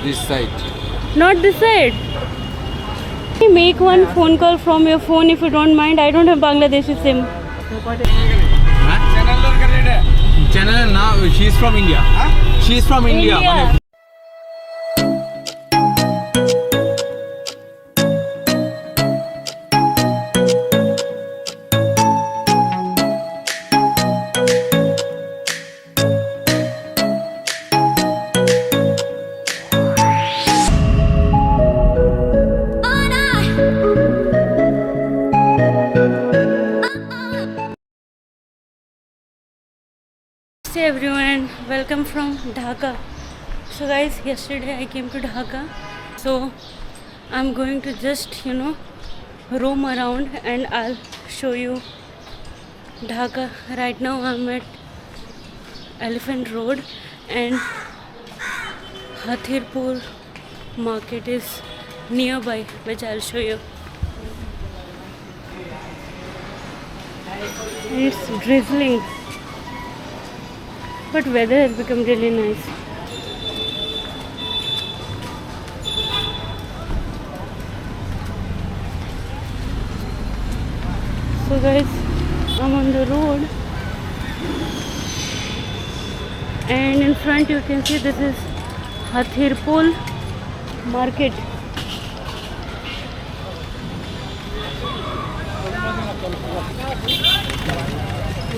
This side. Not this side. Make one phone call from your phone if you don't mind. I don't have Bangladeshi SIM. Channel now. She's from India. She's from India. India. Hey everyone, welcome from Dhaka. So guys, yesterday I came to Dhaka, so I'm going to just roam around and I'll show you Dhaka. Right now I'm at Elephant Road and Hathirpur market is nearby, which I'll show you. It's drizzling, but weather has become really nice. So guys, I'm on the road and in front you can see this is Hathirpur market.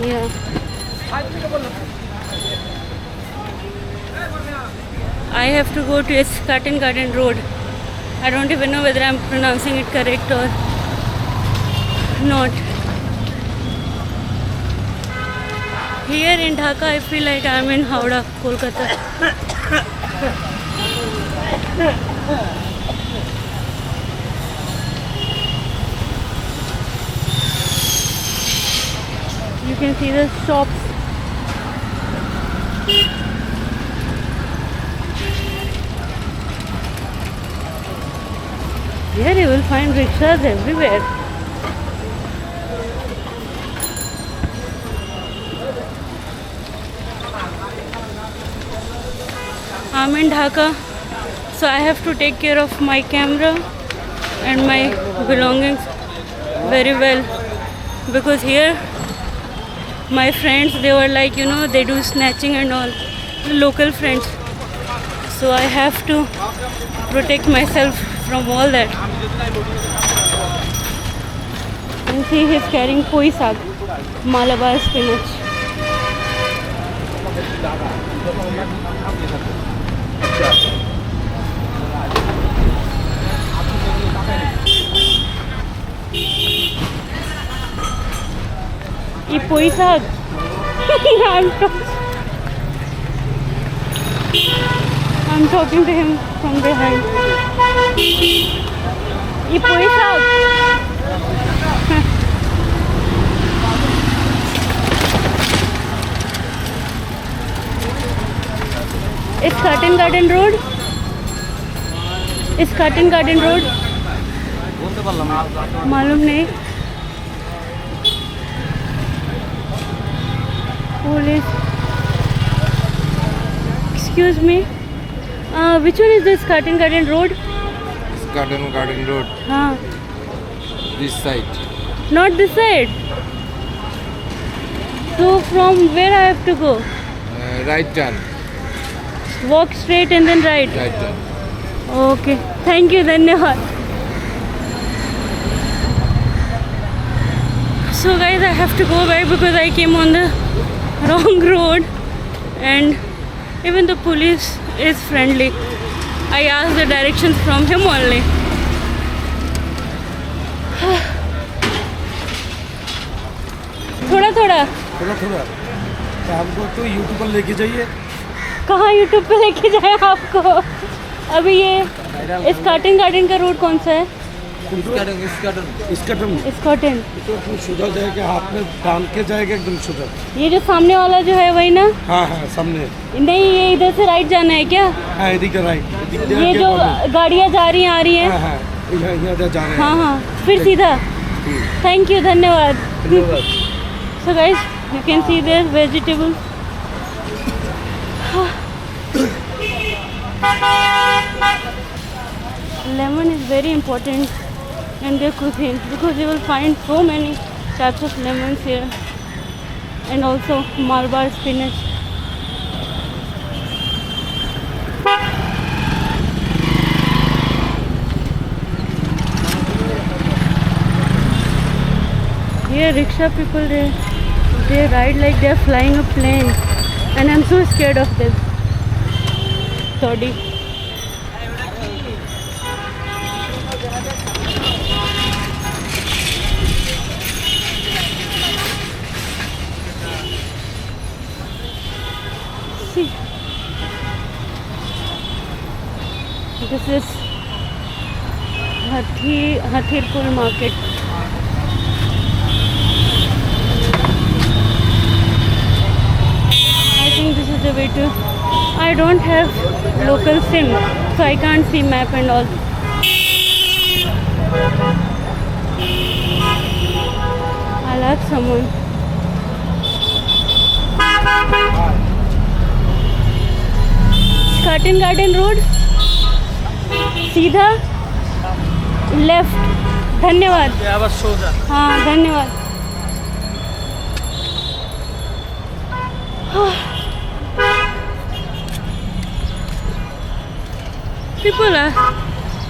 Yeah. I have to go to Escartin Garden Road. I don't even know whether I'm pronouncing it correct or not. Here in Dhaka, I feel like I'm in Howrah, Kolkata. You can see the shops. Here you will find rickshaws everywhere. I'm in Dhaka, so I have to take care of my camera and my belongings very well, because here my friends, they were like, they do snatching and all, local friends. So I have to protect myself from all that. And see, he's carrying poi saag, Malabar spinach. Ye poi saag. I'm talking to him from behind. Ye poi saag. Escartin Garden Road. Escartin Garden Road. मालूम नहीं. Police. Excuse me. Which one is the Escartin Garden Road? Escartin Garden Road. Haan. This side. Not this side. So from where I have to go? Right turn. Walk straight and then right. Right turn. Okay. Thank you. Dhanyavad. So guys, I have to go back because I came on the wrong road, and even the police is friendly. I asked the directions from him only. थोड़ा थोड़ा तो हमको तो YouTube पर लेके जाइए. कहाँ YouTube पे लेके जाए आपको? अभी ये एस्कार्टिन गार्डन का रोड कौन सा है? एस्कार्टिन. तो सुधा जाएगा, हाथ में बांध के जाएगा एकदम सुधा. ये जो सामने वाला जो है वही ना? हाँ हाँ सामने. नहीं, ये इधर से राइट जाना है क्या? हाँ इधर राइट. ये जो गाड़ियाँ जा रही हैं आ रही हैं. हाँ हाँ यहाँ जा रहे हैं. हाँ हाँ फिर सीधा. Thank you. धन्यवाद. So guys, you can see there vegetables. lemon is very important in their cuisine because you will find so many types of lemons here, and also Malabar spinach. Here rickshaw people, they ride like they're flying a plane, and I'm so scared of them. Sorry. See, this is Hathirpur market. I think this is the way to. I don't have local SIM, so I can't see map and all. I'll ask someone. Curtain Garden Road, सीधा left. धन्यवाद. हाँ धन्यवाद. People are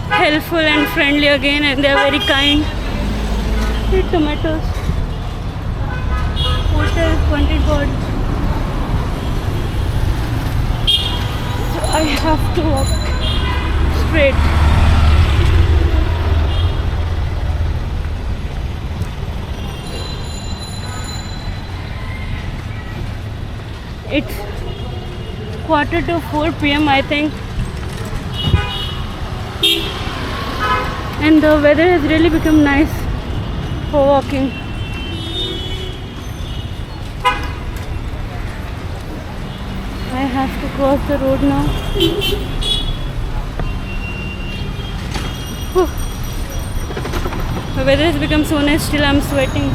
helpful and friendly again, and they are very kind. Eat tomatoes. Hotel Pointed Board. So I have to walk straight. It's 3:45 p.m. I think. And the weather has really become nice for walking. I have to cross the road now. Whew. The weather has become so nice, still I'm sweating.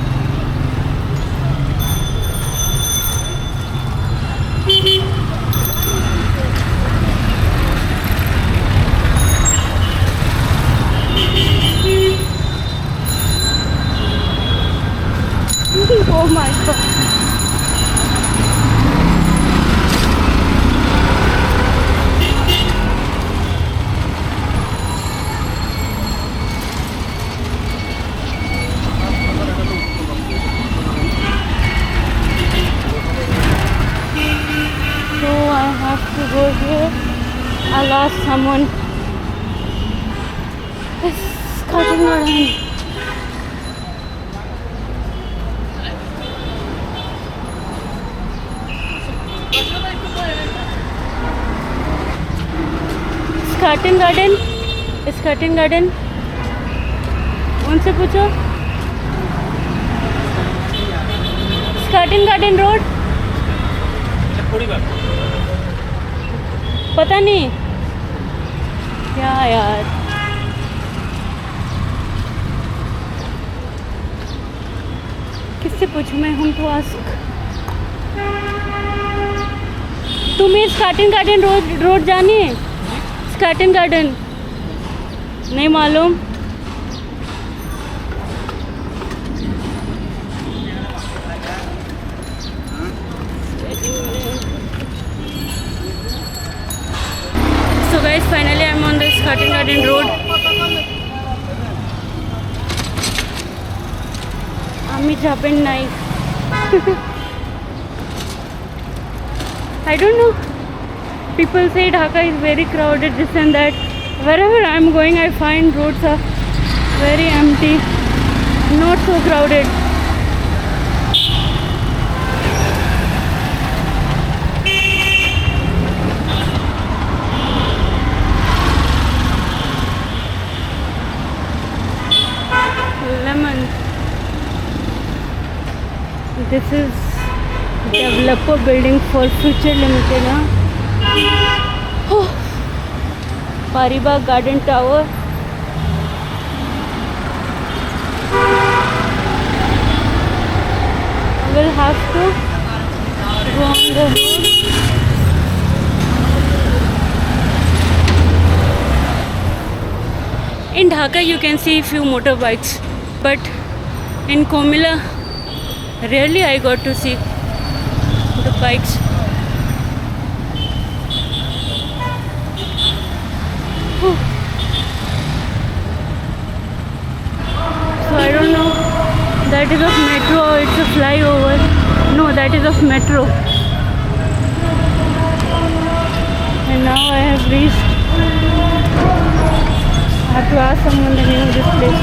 Oh my god. So I have to go here. I'll ask someone. It's cutting around. Curtain Garden, is Curtain Garden. उनसे पूछो. Curtain Garden Road. पता नहीं क्या यार. किससे पूछूं मैं? हम तो आस्क. तुम्हें Curtain Garden रोड जानी है? Curtain Garden नहीं मालूम. So guys, finally I'm on this Curtain Garden Road. Ami Japan nice. I don't know. People say Dhaka is very crowded, this and that. Wherever I am going, I find roads are very empty, not so crowded. Lemon. This is developer building for Future Limited, huh? Oh. Paribagh Garden Tower. We'll have to go on the road. In Dhaka you can see few motorbikes, but in Comilla rarely I got to see the bikes. Whew. So I don't know, that is of metro or it's a flyover. No, that is of metro. And now I have reached. I have to ask someone the name of this place.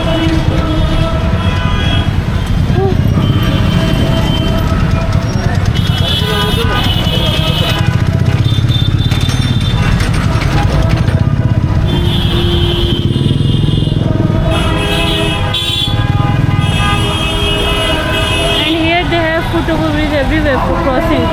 And here they have foot-over bridge everywhere for crossing.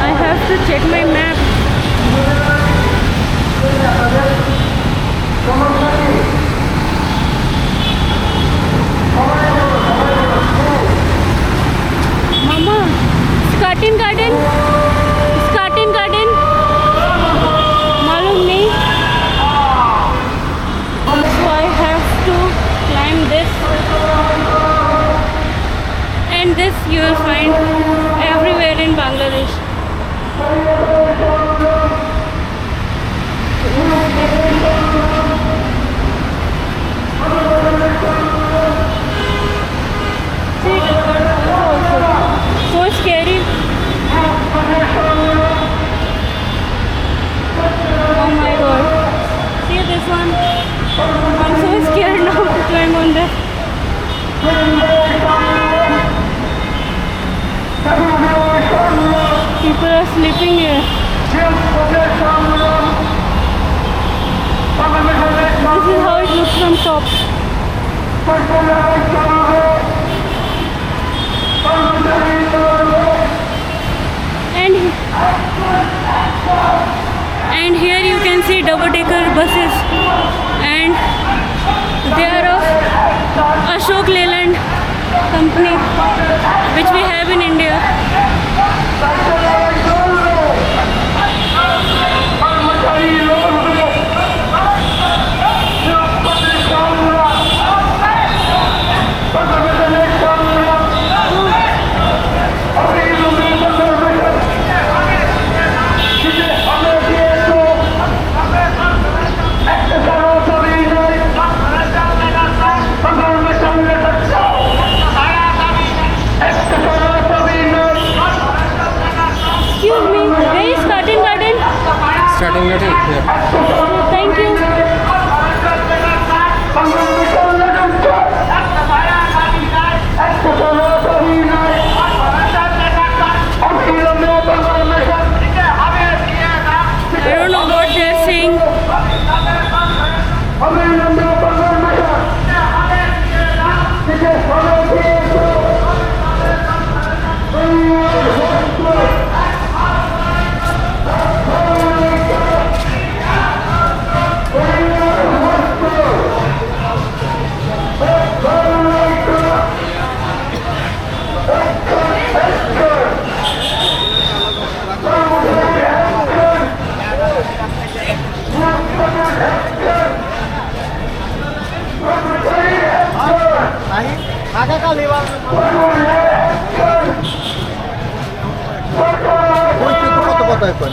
I have to check my map. Mama, Scartin Garden? Scartin Garden? Malum nahi. So I have to climb this. And this you will find everywhere in Bangladesh. See, so scary. Oh my god. See this one? I'm so scared now to climb on this. People are sleeping here. This is how it looks from top. And here you can see double-decker buses, and they are of Ashok Leyland company, which we have in India. Excuse me, where is Scartin Garden? Starting at it here. Thank you. I don't know what they're saying.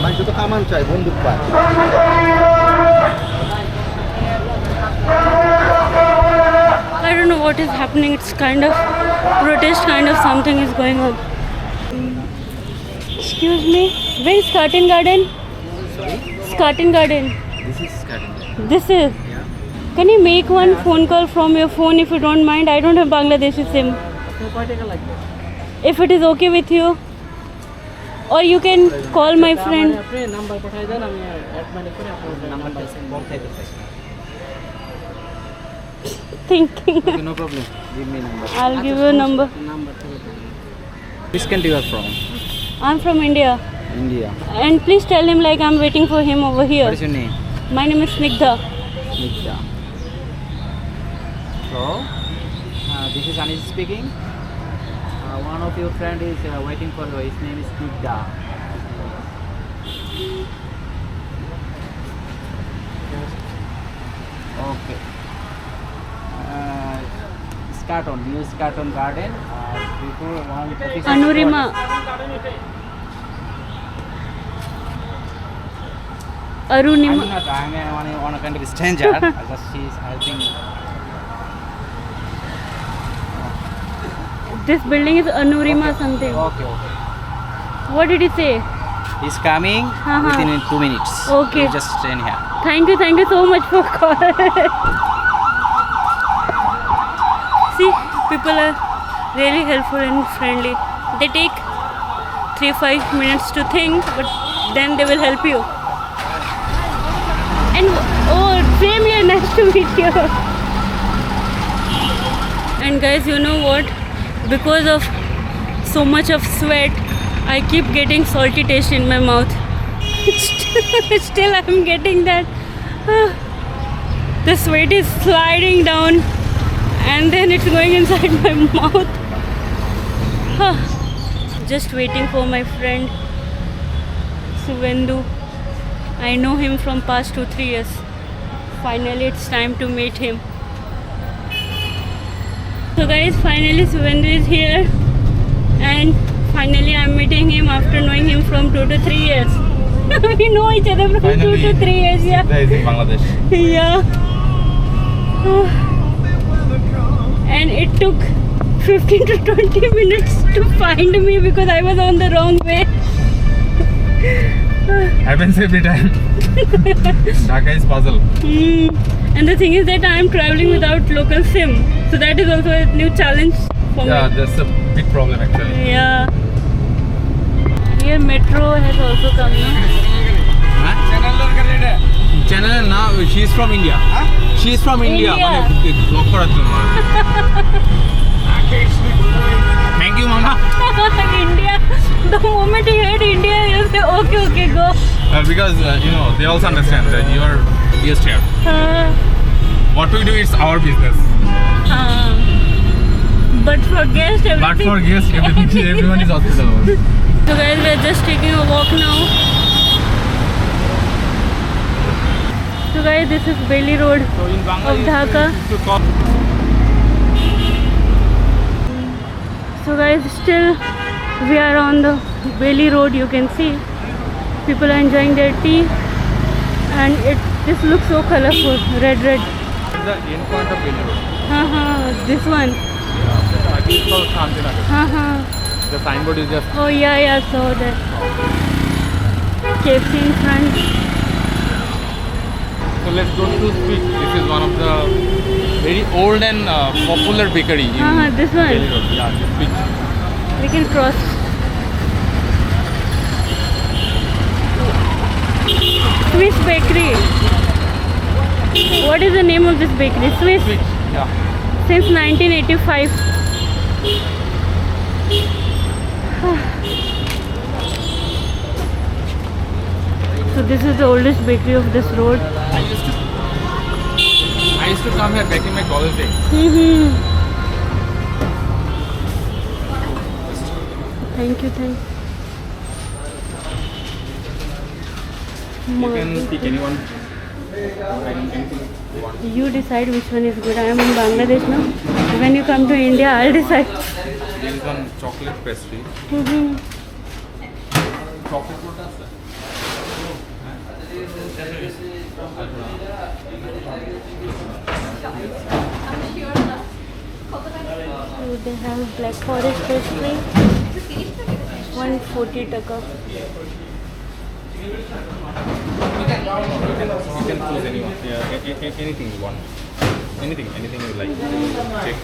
মানুষ তো কামান চাই বন্দুক পায় I don't know what is happening. It's kind of protest, kind of something is going on. Excuse me, where is Scartin Garden? Scartin Garden. This is Scartin Garden. This is. Can you make one phone call from your phone if you don't mind? I don't have Bangladeshi SIM. If it is okay with you, or you can call my friend. Thinking. Okay, no problem. Give me number. I'll give you a number. Which country you are from? I'm from India. India. And please tell him like I'm waiting for him over here. What is your name? My name is Snigdha. Nitya. So, this is Anish speaking. One of your friend is waiting for you. His name is Digda. Okay. Scarton, new Scarton Garden. Before one. Anurima. I'm Arunima. not. I'm one kind of stranger. Just she's helping. This building is Anurima something. Okay. What did he say? He's coming within 2 minutes. Okay. You just stand here. Thank you so much for calling. See, people are really helpful and friendly. They take 3-5 minutes to think, but then they will help you. And oh, same here, nice to meet you. And guys, you know what? Because of so much of sweat, I keep getting salty taste in my mouth. Still I'm getting that. The sweat is sliding down and then it's going inside my mouth. Just waiting for my friend Suvendu. I know him from past 2-3 years. Finally it's time to meet him. So guys, finally Suvendu is here and finally I'm meeting him after knowing him from 2 to 3 years. We know each other from Finally, 2 to 3 years, yeah. There is in Bangladesh. Yeah. And it took 15 to 20 minutes to find me because I was on the wrong way. Happens every time. Dhaka is puzzle. And the thing is that I am traveling without local SIM. So that is also a new challenge for Yeah, me. that's a big problem actually. Yeah. Here metro has also come now. Channel now she is from India. She is from India. India. Block করার জন্য। Thank you, Mama. India. The moment you heard India, you say, okay, go. Because you know they also understand that you are guest here. What we do is our business. But for guests, everything. But for guests, everyone is hospitable. So guys, we are just taking a walk now. So guys, this is Bailey Road of Dhaka. So guys, still we are on the Bailey Road. You can see people are enjoying their tea, and this looks so colorful, red. The end point of Bailey Road. This one. I think it's called Shantinagar. The signboard is just. Oh yeah, saw that. KFC in front. So let's go to Switch. This is one of the very old and popular bakery in This one. Bailey Road. Yeah, the Switch. We can cross. Swiss Bakery. What is the name of this bakery? Swiss. Switch. Yeah. Since 1985. So this is the oldest bakery of this road. I used to come here back in my college days. Thank you. You can pick anyone. Anything you want. You decide which one is good. I am in Bangladesh now. When you come to India, I'll decide. There is one chocolate pastry. Chocolate what does that? So they have Black Forest pastry. 140 taka. You can choose anyone. Yeah, anything you want. Anything you like. Check.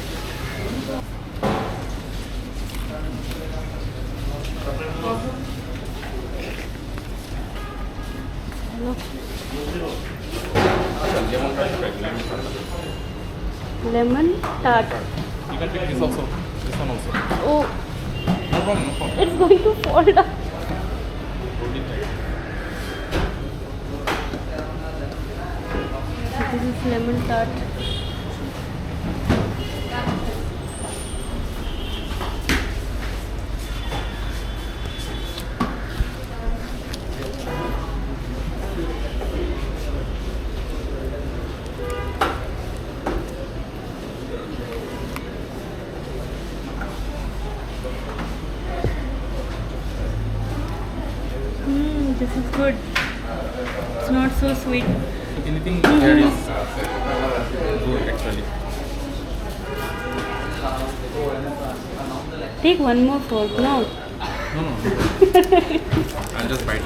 Lemon tart. You can pick this also. This one also. Oh, No problem. it's going to fall down. Hold it tight. This is lemon tart. so sweet. Anything here is good actually. Take one more fork, no? No. I'll just bite.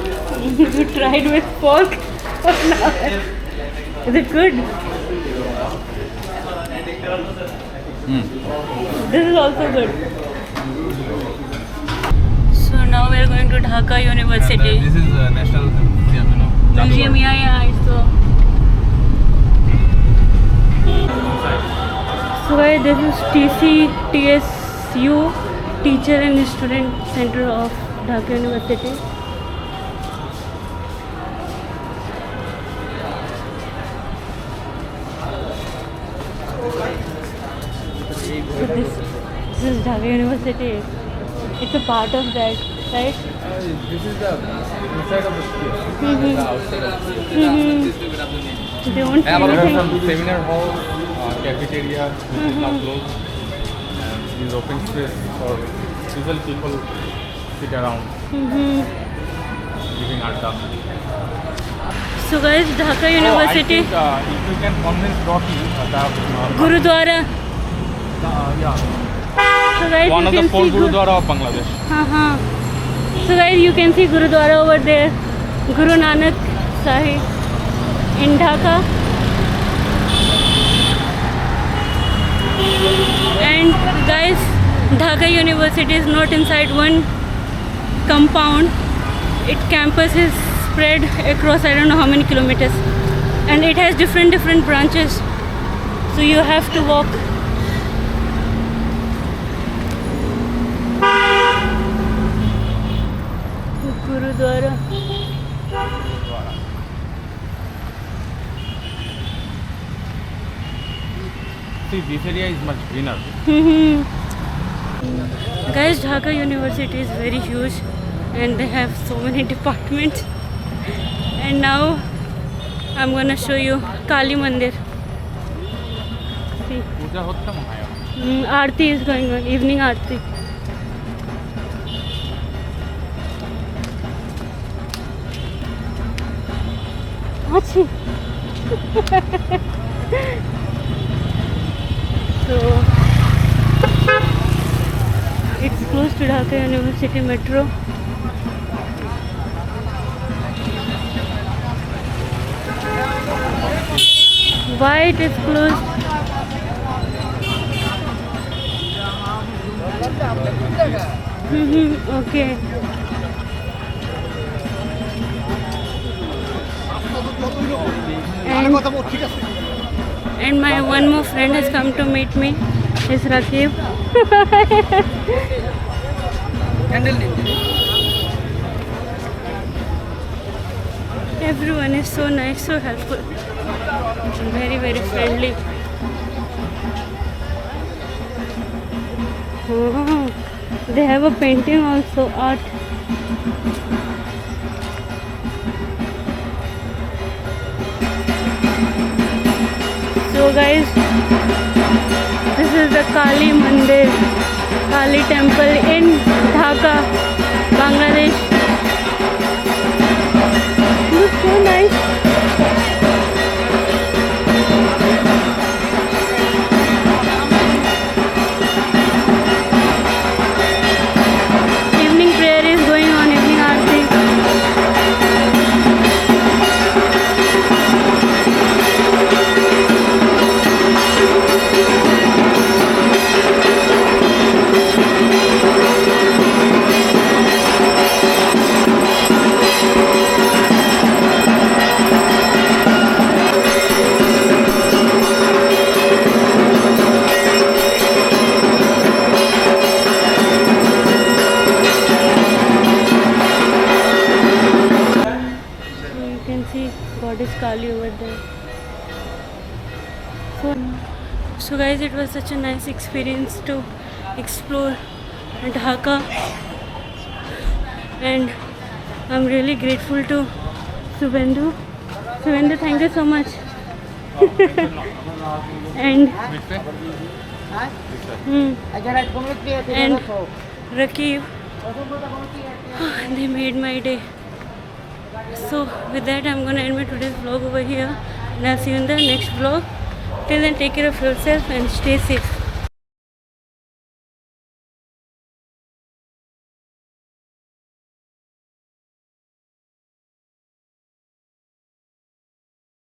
You tried with fork? Is it good? This is also good. So now we are going to Dhaka University. This is National Museum, you know. Museum, yeah, I saw. So guys, this is TSU, Teacher and Student Center of Dhaka University. So this is Dhaka University. It's a part of that, right? This is the inside of the school. Mm-hmm. The outside of the school. They won't say There are anything. some seminar hall, cafeteria, which is now closed. And this is open space for usual people sit around giving adda. So guys, Dhaka University, I think, if you can convince Rocky, Gurudwara. yeah, So guys, one you of the can four see Gurudwara of Bangladesh. So guys, you can see Gurudwara over there, Guru Nanak Sahib in Dhaka. And guys, Dhaka University is not inside one compound. Its campus is spread across I don't know how many kilometers, and it has different branches. So you have to walk. Gurudwara. See, this area is much greener. Guys, Dhaka University is very huge and they have so many departments. And now I'm gonna show you Kali Mandir. See, Puja hotte mone hoy. Aarti is going on, evening Aarti. Achhi. So it's close to Dhaka University Metro. Why it is closed? Okay. And my one more friend has come to meet me. It's Rakib. Everyone is so nice, so helpful, very friendly. Oh, they have a painting also, art. So guys, this is the Kali Mandir, Kali temple in Dhaka, Bangladesh. Looks so nice. Evening prayer is going on, evening aarti. Goddess Kali over there. So guys, it was such a nice experience to explore Dhaka, and I'm really grateful to Subhendu. Subhendu, thank you so much. And and Rakib, they made my day. So with that, I'm gonna end my today's vlog over here, and I'll see you in the next vlog. Till then, take care of yourself and stay safe.